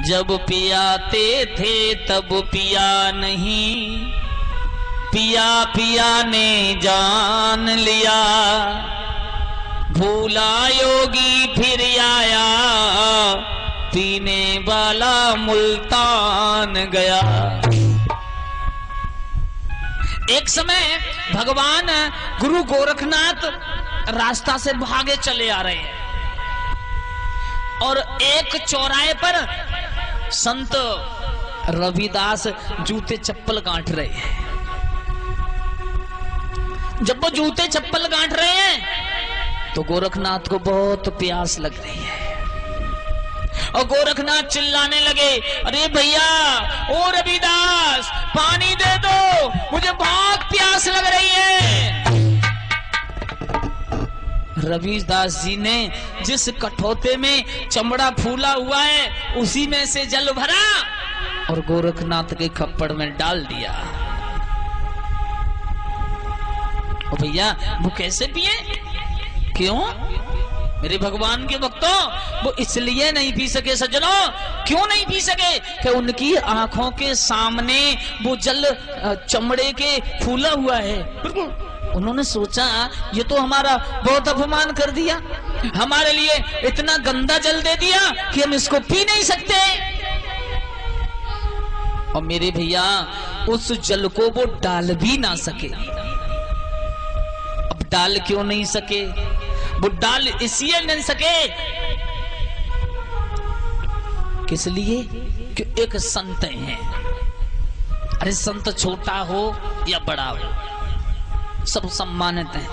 जब पियाते थे तब पिया नहीं, पिया पिया ने जान लिया। भूला योगी फिर आया, पीने वाला मुल्तान गया। एक समय भगवान गुरु गोरखनाथ रास्ता से भागे चले आ रहे हैं और एक चौराहे पर संत रविदास जूते चप्पल गांठ रहे हैं। जब वो जूते चप्पल गांठ रहे हैं तो गोरखनाथ को बहुत प्यास लग रही है और गोरखनाथ चिल्लाने लगे, अरे भैया ओ रविदास पानी दे दो, मुझे बहुत प्यास लग रही है। रविदास जी ने जिस कठौते में चमड़ा फूला हुआ है उसी में से जल भरा और गोरखनाथ के खप्पड़ में डाल दिया। ओ भैया वो कैसे पिए? क्यों? मेरे भगवान के भक्तों, वो इसलिए नहीं पी सके सज्जनों। क्यों नहीं पी सके? कि उनकी आंखों के सामने वो जल चमड़े के फूला हुआ है। बिल्कुल उन्होंने सोचा ये तो हमारा बहुत अपमान कर दिया, हमारे लिए इतना गंदा जल दे दिया कि हम इसको पी नहीं सकते। और मेरे भैया उस जल को वो डाल भी ना सके। अब डाल क्यों नहीं सके? वो डाल इसलिए नहीं सके, किस लिए? कि एक संत हैं। अरे संत छोटा हो या बड़ा हो सब सम्मानित हैं।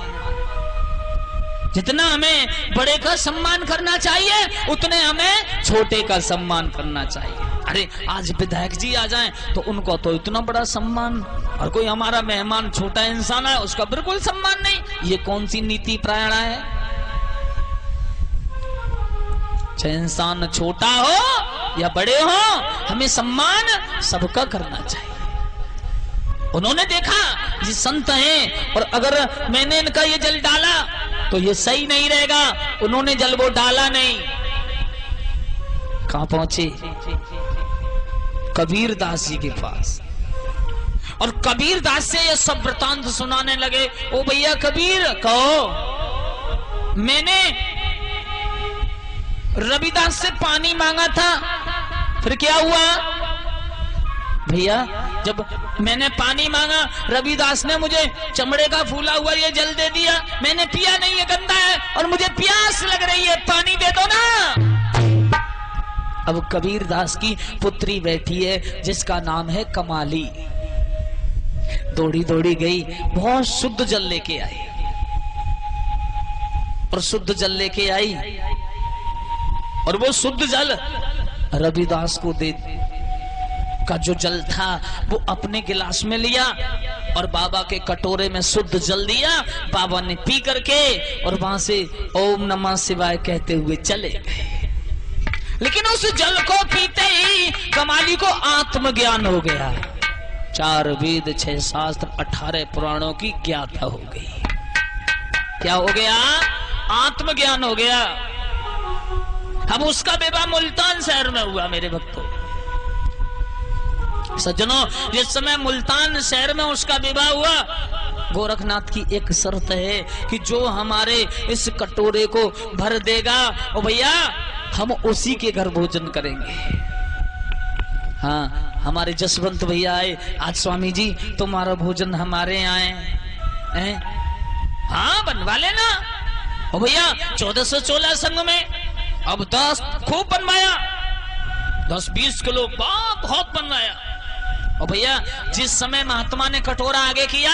जितना हमें बड़े का सम्मान करना चाहिए उतने हमें छोटे का सम्मान करना चाहिए। अरे आज विधायक जी आ जाएं तो उनको तो इतना बड़ा सम्मान, और कोई हमारा मेहमान छोटा इंसान है उसका बिल्कुल सम्मान नहीं। ये कौन सी नीति प्रायण है? चाहे इंसान छोटा हो या बड़े हो हमें सम्मान सबका करना चाहिए। उन्होंने देखा ये संत हैं और अगर मैंने इनका ये जल डाला तो ये सही नहीं रहेगा। उन्होंने जल वो डाला नहीं। कहां पहुंचे? कबीर दास जी के पास। और कबीर दास से ये सब वृतांत सुनाने लगे। ओ भैया कबीर कहो, मैंने रविदास से पानी मांगा था, फिर क्या हुआ? भैया जब मैंने पानी मांगा रविदास ने मुझे चमड़े का फूला हुआ ये जल दे दिया, मैंने पिया नहीं, ये गंदा है और मुझे प्यास लग रही है, पानी दे दो ना। अब कबीर दास की पुत्री बैठी है जिसका नाम है कमाली। दौड़ी दौड़ी गई, बहुत शुद्ध जल लेके आई और शुद्ध जल लेके आई और वो शुद्ध जल रविदास को दे का जो जल था वो अपने गिलास में लिया और बाबा के कटोरे में शुद्ध जल दिया। बाबा ने पी करके और वहां से ओम नमः शिवाय कहते हुए चले गए। लेकिन उस जल को पीते ही कमाली को आत्मज्ञान हो गया। 4 वेद 6 शास्त्र 18 पुराणों की ज्ञाता हो गई। क्या हो गया? आत्मज्ञान हो गया। अब उसका विवाह मुल्तान शहर में हुआ। मेरे भक्तों सज्जनों, जिस समय मुल्तान शहर में उसका विवाह हुआ, गोरखनाथ की एक शर्त है कि जो हमारे इस कटोरे को भर देगा ओ भैया हम उसी के घर भोजन करेंगे। हाँ हमारे जसवंत भैया आए, आज स्वामी जी तुम्हारा भोजन हमारे यहाँ है। हाँ बनवा लेना। ओ भैया 1416 संघ में अब 10 खूब बनवाया, 10-20 किलो बहुत बनवाया। और भैया जिस समय महात्मा ने कटोरा आगे किया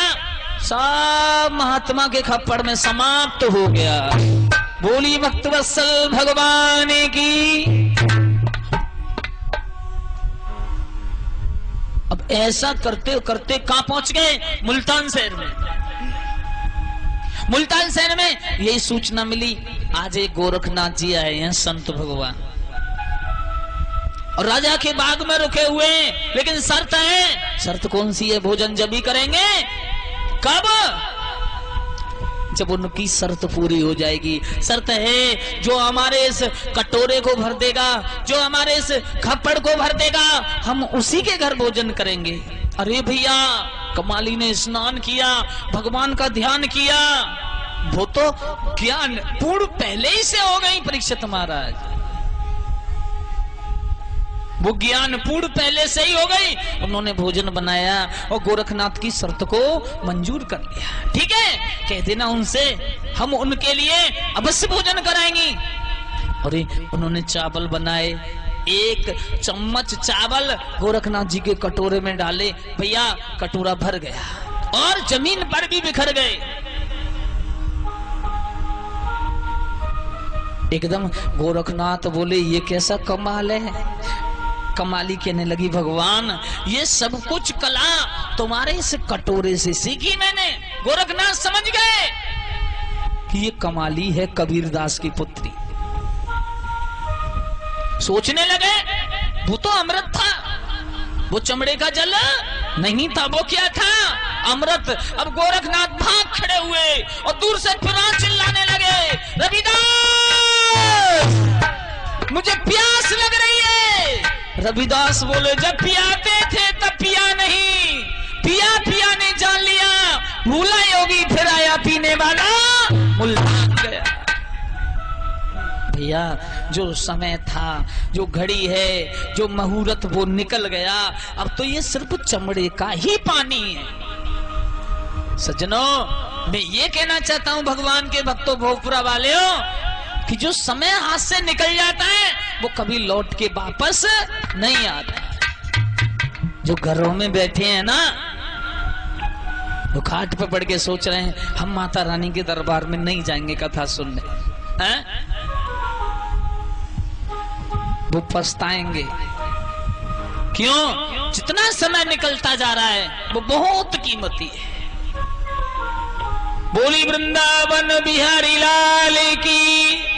सब महात्मा के खप्पड़ में समाप्त हो गया। बोली भक्तवत्सल भगवान की। अब ऐसा करते करते कहां पहुंच गए? मुल्तान शहर में। मुल्तान शहर में यही सूचना मिली, आज एक गोरखनाथ जी आए हैं संत भगवान और राजा के बाग में रुके हुए हैं। लेकिन शर्त है। शर्त कौन सी है? भोजन जब ही करेंगे। कब? जब उनकी शर्त पूरी हो जाएगी। शर्त है जो हमारे इस कटोरे को भर देगा, जो हमारे इस खप्पड़ को भर देगा, हम उसी के घर भोजन करेंगे। अरे भैया, कमाली ने स्नान किया, भगवान का ध्यान किया, वो तो ज्ञान पूर्ण पहले ही से हो गई परीक्षित महाराज, वो ज्ञान पूर्ण पहले से ही हो गई। उन्होंने भोजन बनाया और गोरखनाथ की शर्त को मंजूर कर लिया। ठीक है, कह देना उनसे, हम उनके लिए अवश्य भोजन कराएंगे। और उन्होंने चावल बनाए, 1 चम्मच चावल गोरखनाथ जी के कटोरे में डाले। भैया, कटोरा भर गया और जमीन पर भी बिखर गए। एकदम गोरखनाथ बोले, ये कैसा कमाल है। कमाली कहने लगी, भगवान ये सब कुछ कला तुम्हारे इस कटोरे से सीखी मैंने। गोरखनाथ समझ गए कि ये कमाली है कबीरदास की पुत्री। सोचने लगे, वो तो अमृत था, वो चमड़े का जल नहीं था, वो क्या था? अमृत। अब गोरखनाथ भाग खड़े हुए और दूर से फिर चिल्लाने लगे, रविदास, मुझे प्यास लग रही है। रविदास बोले, जब पियाते थे तब पिया नहीं, पिया पिया ने जान लिया, भूला योगी फिर आया पीने वाला मुल्क गया। भैया, जो समय था, जो घड़ी है, जो मुहूर्त, वो निकल गया। अब तो ये सिर्फ चमड़े का ही पानी है। सज्जनों, मैं ये कहना चाहता हूं भगवान के भक्तों, भोगपुरा वालों, कि जो समय हाथ से निकल जाता है वो कभी लौट के वापस नहीं आता। जो घरों में बैठे हैं ना, वो खाट पे पड़ के सोच रहे हैं हम माता रानी के दरबार में नहीं जाएंगे कथा सुनने, हैं? वो पछताएंगे। क्यों? जितना समय निकलता जा रहा है वो बहुत कीमती है। बोली वृंदावन बिहारी लाल की।